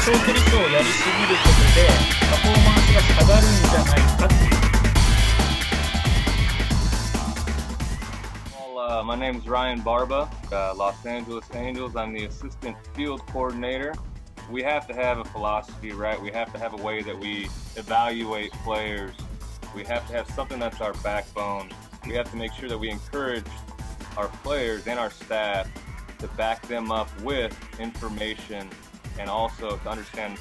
長距離走をやりすぎることでパフォーマンスが下がるんじゃないかっていう。My name is Ryan Barba, Los Angeles Angels. I'm the assistant field coordinator. We have to have a philosophy, right? We have to have a way that we evaluate players. We have to have something that's our backbone. We have to make sure that we encourage our players and our staff to back them up with information and also to understand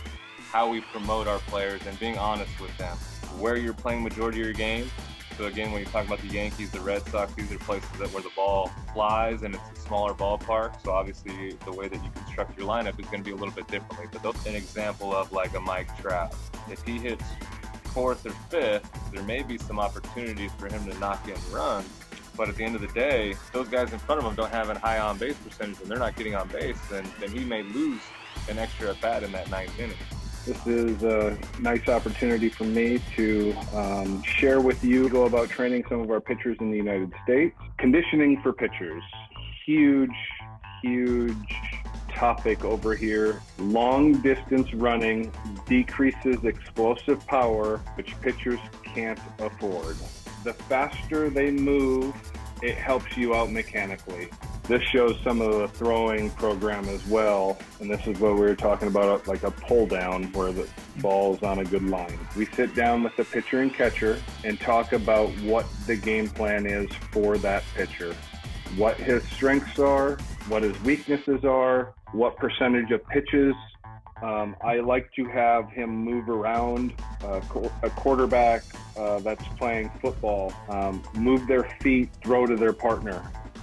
how we promote our players and being honest with them. Where you're playing majority of your game. So again, when you talk about the Yankees, the Red Sox, these are places where the ball flies and it's a smaller ballpark. So obviously the way that you construct your lineup is going to be a little bit differently. But that's an example of like a Mike Trout. If he hits fourth or fifth, there may be some opportunities for him to knock in runs. But at the end of the day, those guys in front of him don't have a high on-base percentage and they're not getting on base, then he may lose an extra at-bat in that ninth inning. This is a nice opportunity for me to share with you, go about training some of our pitchers in the United States. Conditioning for pitchers, huge topic over here. Long distance running decreases explosive power, which pitchers can't afford. The faster they move, it helps you out mechanically. This shows some of the throwing program as well, and this is what we were talking about, like a pull down where the ball's on a good line. We sit down with the pitcher and catcher and talk about what the game plan is for that pitcher, what his strengths are, what his weaknesses are, what percentage of pitches. I like to have him move around. A quarterback that's playing football, move their feet, throw to their partner.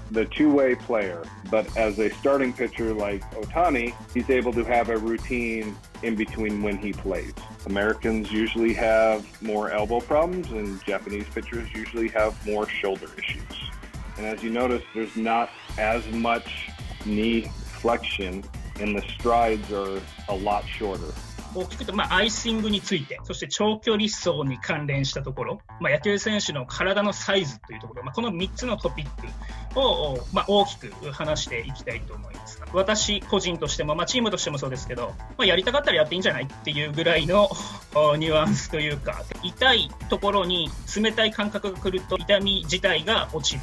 The two-way player, but as a starting pitcher like Ohtani, he's able to have a routine in between when he plays. Americans usually have more elbow problems and Japanese pitchers usually have more shoulder issues. And as you notice, there's not as much knee flexion and the strides are a lot shorter. 大きくとアイシングについて、そして長距離走に関連したところ、野球選手の体のサイズというところ、この3つのトピックを、大きく話していきたいと思います。私個人としても、チームとしてもそうですけど、やりたかったらやっていいんじゃないっていうぐらいのニュアンスというか、痛いところに冷たい感覚が来ると痛み自体が落ちる。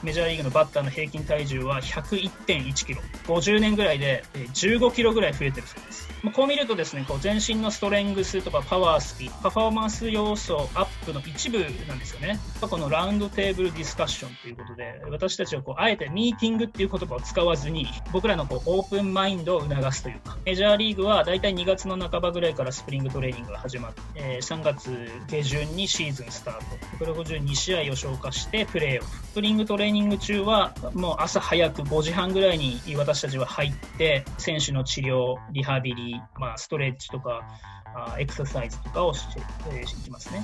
メジャーリーグのバッターの平均体重は 101.1 キロ、50年ぐらいで15キロぐらい増えてるそうです。こう見るとですね、全身のストレングスとかパワー、スピード、パフォーマンス要素アップの一部なんですよね。このラウンドテーブルディスカッションということで、私たちはあえてミーティングっていう言葉を使わずに、僕らのオープンマインドを促すというか、メジャーリーグはだいたい2月の半ばぐらいからスプリングトレーニングが始まって、3月下旬にシーズンスタート。152試合を消化してプレーオフ。スプリングトレーニング中はもう朝早く5時半ぐらいに私たちは入って、選手の治療、リハビリ、ストレッチとかエクササイズとかをしていきますね。